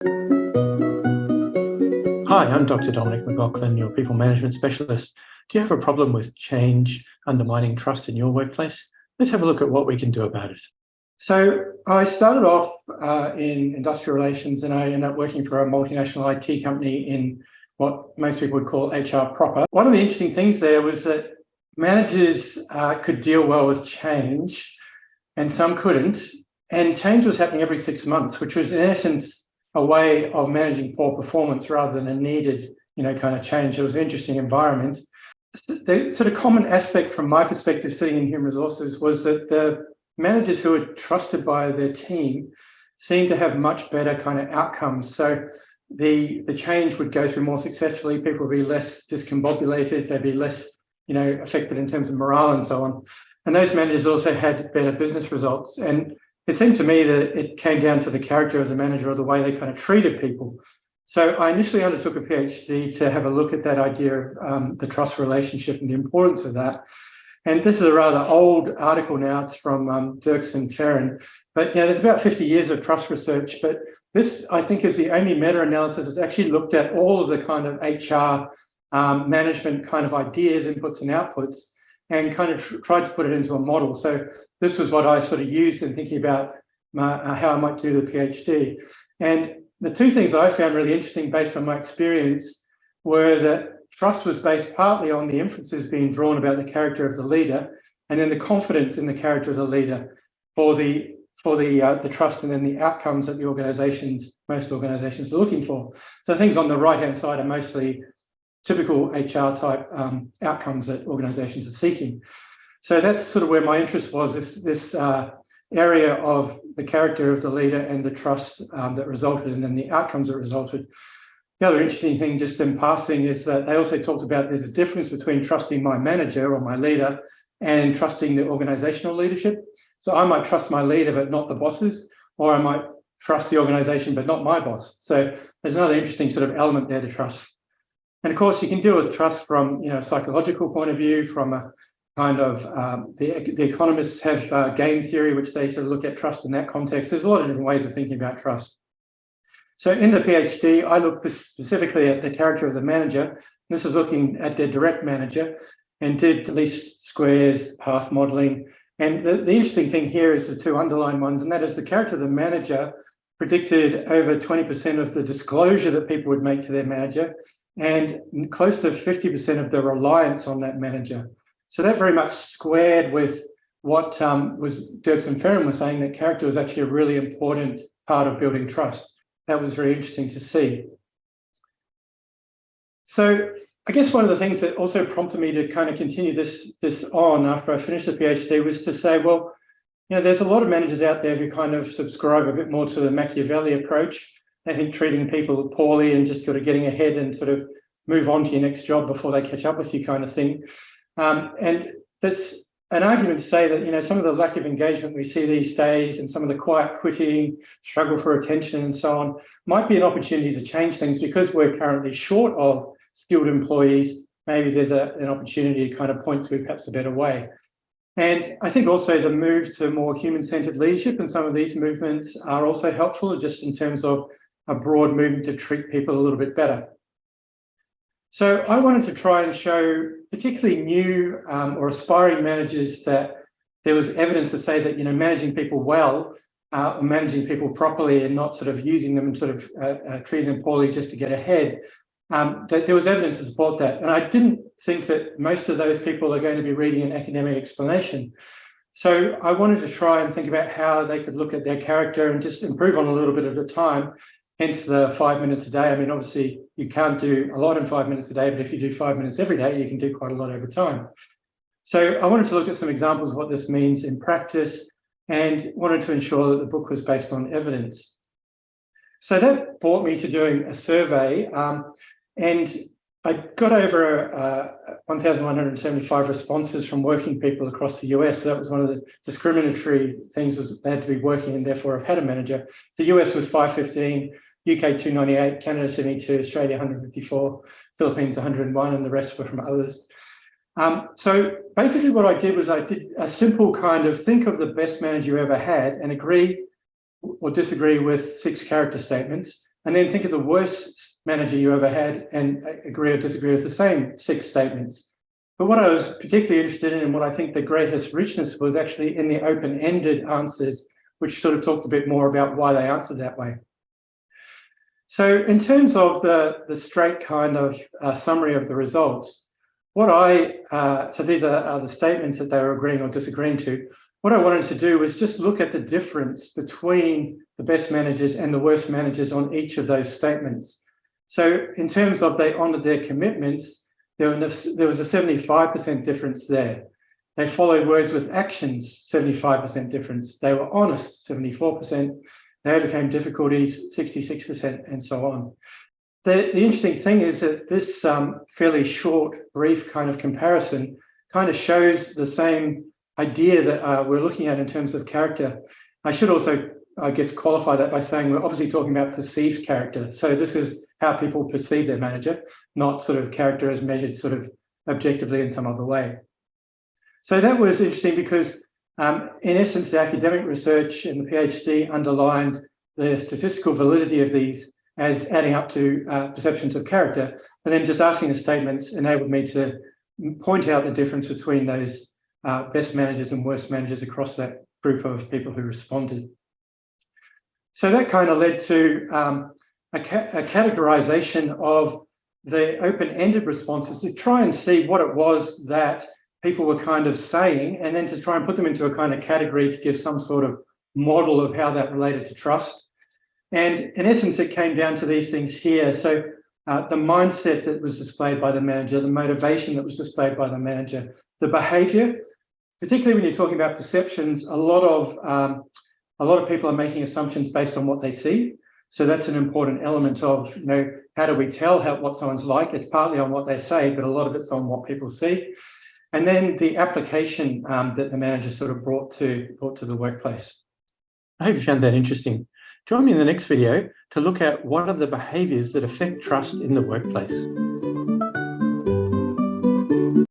Hi, I'm Dr. Dominic McLoughlin, your people management specialist. Do you have a problem with change undermining trust in your workplace? Let's have a look at what we can do about it. So I started off in industrial relations, and I ended up working for a multinational IT company in what most people would call HR proper. One of the interesting things there was that managers could deal well with change and some couldn't. And change was happening every 6 months, which was in essence a way of managing poor performance rather than a needed, kind of change. It was an interesting environment. The sort of common aspect from my perspective sitting in human resources was that the managers who were trusted by their team seemed to have much better kind of outcomes. So the change would go through more successfully. People would be less discombobulated. They'd be less, affected in terms of morale and so on. And those managers also had better business results. And it seemed to me that it came down to the character of the manager or the way they kind of treated people. So I initially undertook a PhD to have a look at that idea of the trust relationship and the importance of that. And this is a rather old article now. It's from Dirks and Ferrin. But there's about 50 years of trust research. But this, I think, is the only meta-analysis that's actually looked at all of the kind of HR management kind of ideas, inputs and outputs, and kind of tried to put it into a model. So this was what I sort of used in thinking about how I might do the PhD. And the two things I found really interesting based on my experience were that trust was based partly on the inferences being drawn about the character of the leader, and then the confidence in the character of the leader for the trust, and then the outcomes that most organizations are looking for. So things on the right-hand side are mostly typical HR type outcomes that organizations are seeking. So that's sort of where my interest was, this area of the character of the leader and the trust that resulted, and then the outcomes that resulted. The other interesting thing, just in passing, is that they also talked about there's a difference between trusting my manager or my leader and trusting the organizational leadership. So I might trust my leader but not the bosses, or I might trust the organization but not my boss. So there's another interesting sort of element there to trust. And of course, you can deal with trust from a psychological point of view, from a kind of the economists have game theory, which they sort of look at trust in that context. There's a lot of different ways of thinking about trust. So in the PhD, I looked specifically at the character of the manager. This is looking at their direct manager, and did least squares, path modeling. And the interesting thing here is the two underlined ones, and that is the character of the manager predicted over 20% of the disclosure that people would make to their manager, and close to 50% of the reliance on that manager. So that very much squared with what was Dirks and Ferrin was saying, that character was actually a really important part of building trust. That was very interesting to see. So I guess one of the things that also prompted me to kind of continue this on after I finished the PhD was to say, well, there's a lot of managers out there who kind of subscribe a bit more to the Machiavelli approach. I think treating people poorly and just sort of getting ahead and sort of move on to your next job before they catch up with you kind of thing. And there's an argument to say that, some of the lack of engagement we see these days and some of the quiet quitting, struggle for attention and so on, might be an opportunity to change things because we're currently short of skilled employees. Maybe there's an opportunity to kind of point to perhaps a better way. And I think also the move to more human-centered leadership, and some of these movements are also helpful just in terms of a broad movement to treat people a little bit better. So I wanted to try and show particularly new or aspiring managers that there was evidence to say that, managing people well, or managing people properly and not sort of using them and sort of treating them poorly just to get ahead, that there was evidence to support that. And I didn't think that most of those people are going to be reading an academic explanation. So I wanted to try and think about how they could look at their character and just improve on a little bit at a time. Hence the 5 minutes a day. I mean, obviously you can't do a lot in 5 minutes a day, but if you do 5 minutes every day, you can do quite a lot over time. So I wanted to look at some examples of what this means in practice, and wanted to ensure that the book was based on evidence. So that brought me to doing a survey, and I got over 1,175 responses from working people across the US. So that was one of the discriminatory things, was they had to be working and therefore have had a manager. The US was 515, UK 298, Canada 72, Australia 154, Philippines 101, and the rest were from others. So basically what I did was I did a simple kind of think of the best manager you ever had and agree or disagree with 6 character statements. and then think of the worst manager you ever had and agree or disagree with the same 6 statements. But what I was particularly interested in and what I think the greatest richness was actually in the open-ended answers, which sort of talked a bit more about why they answered that way. So in terms of the straight kind of summary of the results, so these are the statements that they were agreeing or disagreeing to. What I wanted to do was just look at the difference between the best managers and the worst managers on each of those statements. So in terms of they honoured their commitments, there was a 75% difference there. They followed words with actions, 75% difference. They were honest, 74%. They overcame difficulties, 66%, and so on. The interesting thing is that this fairly short, brief kind of comparison kind of shows the same idea that we're looking at in terms of character. I should also, I guess, qualify that by saying we're obviously talking about perceived character. So this is how people perceive their manager, not sort of character as measured sort of objectively in some other way. So that was interesting because in essence, the academic research and the PhD underlined the statistical validity of these as adding up to perceptions of character, and then just asking the statements enabled me to point out the difference between those best managers and worst managers across that group of people who responded. So that kind of led to a categorization of the open-ended responses to try and see what it was that people were kind of saying, and then to try and put them into a kind of category to give some sort of model of how that related to trust. And in essence, it came down to these things here. So the mindset that was displayed by the manager, the motivation that was displayed by the manager, the behavior, particularly when you're talking about perceptions, a lot of people are making assumptions based on what they see. So that's an important element of, how do we tell what someone's like? It's partly on what they say, but a lot of it's on what people see. And then the application that the manager sort of brought to the workplace. I hope you found that interesting. Join me in the next video to look at what are the behaviours that affect trust in the workplace.